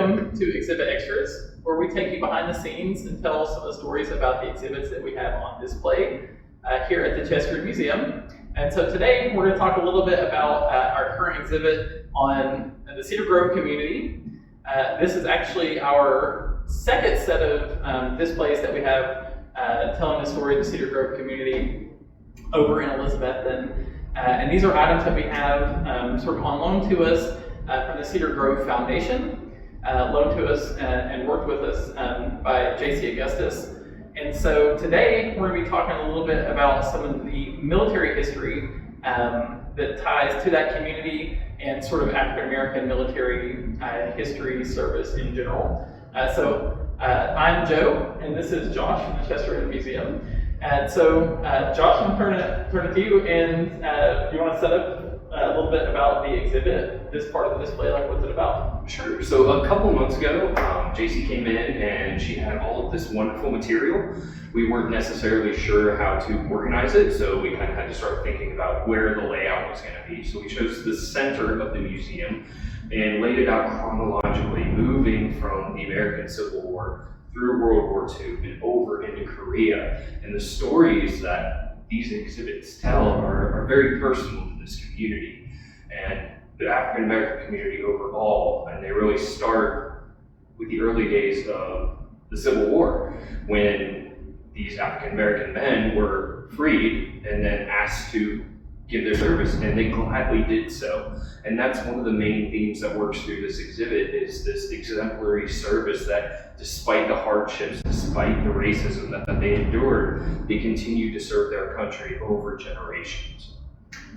welcome to Exhibit Extras, where we take you behind the scenes and tell some of the stories about the exhibits that we have on display here at the Cedar Museum. And so today we're going to talk a little bit about our current exhibit on the Cedar Grove Community. This is actually our second set of displays that we have telling the story of the Cedar Grove Community over in Elizabethton. And these are items that we have sort of on loan to us from the Cedar Grove Foundation, loaned to us and worked with us by J.C. Augustus. And so today we're going to be talking a little bit about some of the military history that ties to that community and sort of African American military history service in general. I'm Joe, and this is Josh from the Chester Museum. And so, Josh, I'm going to turn it to you, and do you want to set up a little bit about the exhibit, this part of the display, like what's it about? Sure. So a couple months ago, JC came in and she had all of this wonderful material. We weren't necessarily sure how to organize it, so we kind of had to start thinking about where the layout was going to be. So we chose the center of the museum and laid it out chronologically, moving from the American Civil War through World War II and over into Korea. And the stories that these exhibits tell are very personal to this community and the African American community overall. And they really start with the early days of the Civil War, when these African American men were freed and then asked to give their service, and they gladly did so. And that's one of the main themes that works through this exhibit, is this exemplary service that despite the hardships, despite the racism that they endured, they continue to serve their country over generations.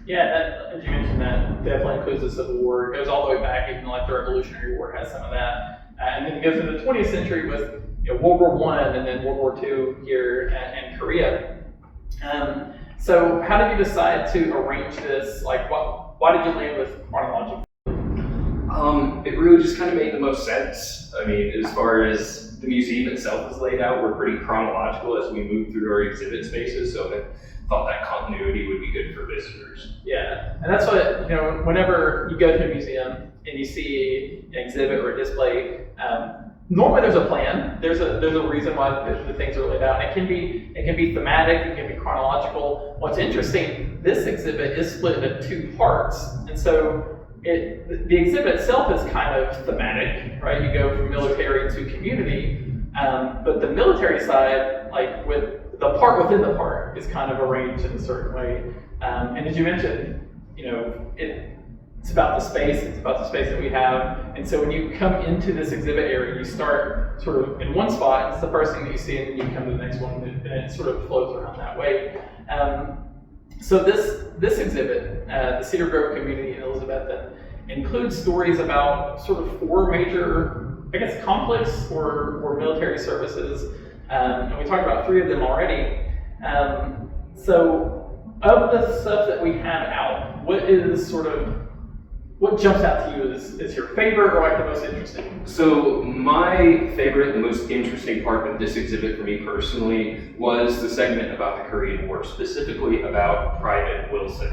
Yeah, that, as you mentioned, that definitely includes the Civil War. It goes all the way back, even like the Revolutionary War has some of that. And then it goes into the 20th century with World War I and then World War II here and Korea. So how did you decide to arrange this? Like, why did you land with chronological? It really just kind of made the most sense. I mean, as far as the museum itself is laid out, we're pretty chronological as we move through our exhibit spaces, so I thought that continuity would be good for visitors. Yeah, and that's what, whenever you go to a museum and you see an exhibit or a display, normally there's a plan. There's a reason why the things are laid out. It can be thematic, it can be chronological. What's interesting, this exhibit is split into two parts, and so the exhibit itself is kind of thematic, right? You go from military to community, but the military side, like with the part within the part, is kind of arranged in a certain way. And as you mentioned, it's about the space. It's about the space that we have. And so when you come into this exhibit area, you start sort of in one spot. It's the first thing that you see, and then you come to the next one, and it sort of flows around that way. So this exhibit, the Cedar Grove Community in Elizabethton, includes stories about sort of four major, conflicts or military services. And we talked about three of them already. So of the stuff that we have out, what jumps out to you as your favorite or like the most interesting? So my favorite, the most interesting part of this exhibit for me personally was the segment about the Korean War, specifically about Private Wilson.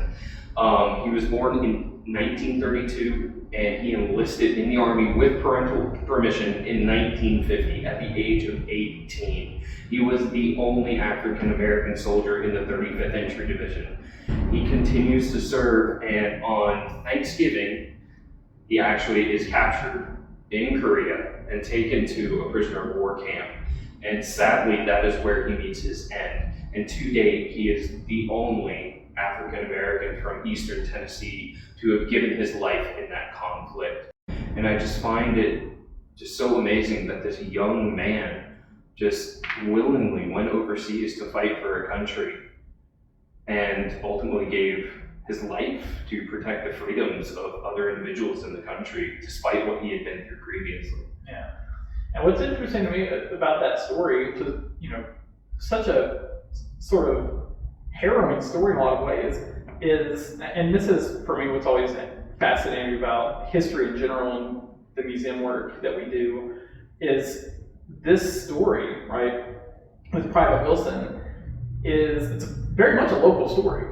He was born in 1932 and he enlisted in the Army with parental permission in 1950 at the age of 18. He was the only African American soldier in the 35th Infantry Division. He continues to serve, and on Thanksgiving, he actually is captured in Korea and taken to a prisoner of war camp. And sadly, that is where he meets his end. And to date, he is the only African American from Eastern Tennessee to have given his life in that conflict. And I just find it just so amazing that this young man just willingly went overseas to fight for a country and ultimately gave his life to protect the freedoms of other individuals in the country, despite what he had been through previously. Yeah. And what's interesting to me about that story, which is, such a sort of harrowing story in a lot of ways, is, and this is for me what's always fascinating about history in general and the museum work that we do, is this story, right, with Private Wilson, it's very much a local story,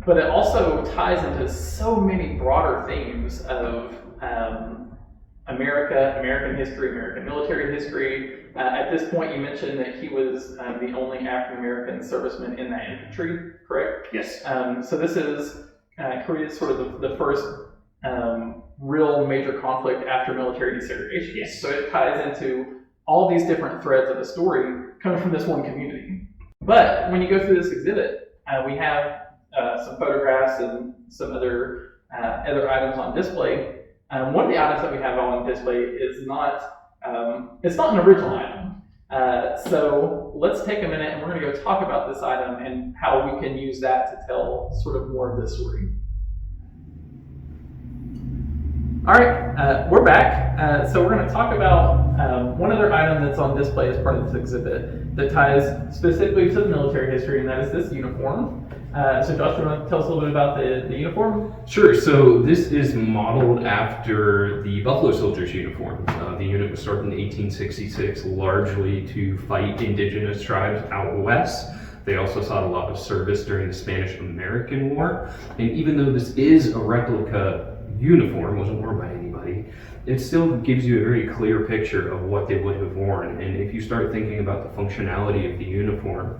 but it also ties into so many broader themes of America, American history, American military history. At this point, you mentioned that he was the only African-American serviceman in that infantry, correct? Yes. So this is Korea's sort of the first real major conflict after military desegregation. Yes. So it ties into all these different threads of the story coming from this one community. But when you go through this exhibit, we have some photographs and some other items on display. One of the items that we have on display is not, it's not an original item. So let's take a minute and we're going to go talk about this item and how we can use that to tell sort of more of this story. All right, we're back. So we're going to talk about one other item that's on display as part of this exhibit that ties specifically to the military history, and that is this uniform. So Josh, you want to tell us a little bit about the uniform? Sure. So this is modeled after the Buffalo Soldiers uniform. The unit was started in 1866 largely to fight indigenous tribes out west. They also saw a lot of service during the Spanish-American War. And even though this is a replica uniform, wasn't worn by anybody, it still gives you a very clear picture of what they would have worn. And if you start thinking about the functionality of the uniform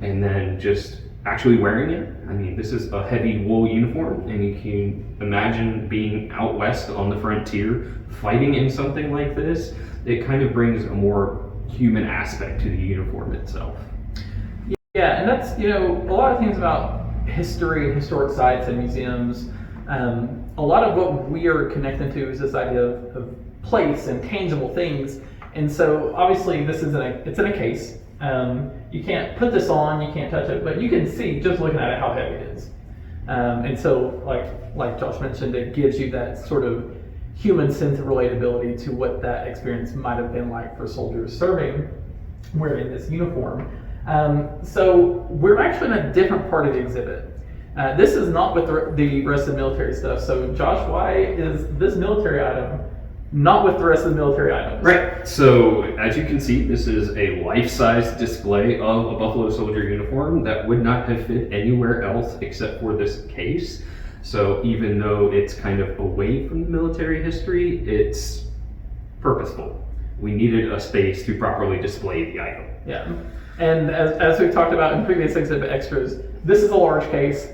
and then just actually wearing it, I mean, this is a heavy wool uniform, and you can imagine being out west on the frontier fighting in something like this. It kind of brings a more human aspect to the uniform itself. Yeah, and that's, you know, a lot of things about history and historic sites and museums. A lot of what we are connected to is this idea of place and tangible things. And so obviously this is it's in a case. You can't put this on, you can't touch it, but you can see just looking at it how heavy it is. And so like Josh mentioned, it gives you that sort of human sense of relatability to what that experience might have been like for soldiers serving wearing this uniform. So we're actually in a different part of the exhibit. This is not with the rest of the military stuff. So Josh, why is this military item not with the rest of the military items? Right. So as you can see, this is a life-size display of a Buffalo Soldier uniform that would not have fit anywhere else except for this case. So even though it's kind of away from the military history, it's purposeful. We needed a space to properly display the item. Yeah. And as we've talked about in previous exhibit extras, this is a large case.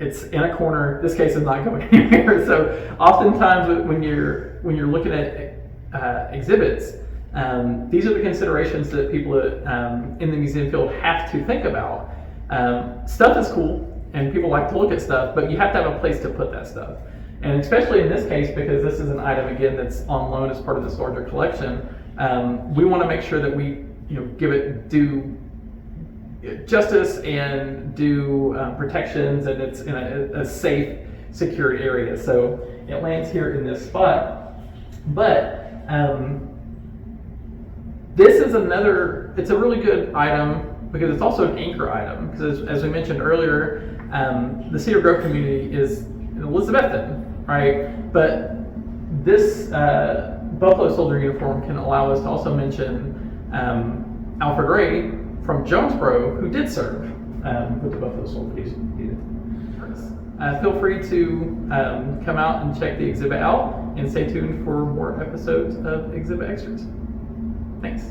It's in a corner. This case is not going anywhere. So oftentimes when you're looking at exhibits, these are the considerations that people in the museum field have to think about. Stuff is cool, and people like to look at stuff, but you have to have a place to put that stuff. And especially in this case, because this is an item again that's on loan as part of this larger collection, we want to make sure that we give it due justice and due protections, and it's in a safe, secured area. So it lands here in this spot. But this is it's a really good item because it's also an anchor item. Because as we mentioned earlier, the Cedar Grove community is in Elizabethton, right? But this Buffalo Soldier uniform can allow us to also mention Alfred Ray from Jonesboro, who did serve with the Buffalo Soldiers. Feel free to come out and check the exhibit out, and stay tuned for more episodes of Exhibit Extras. Thanks.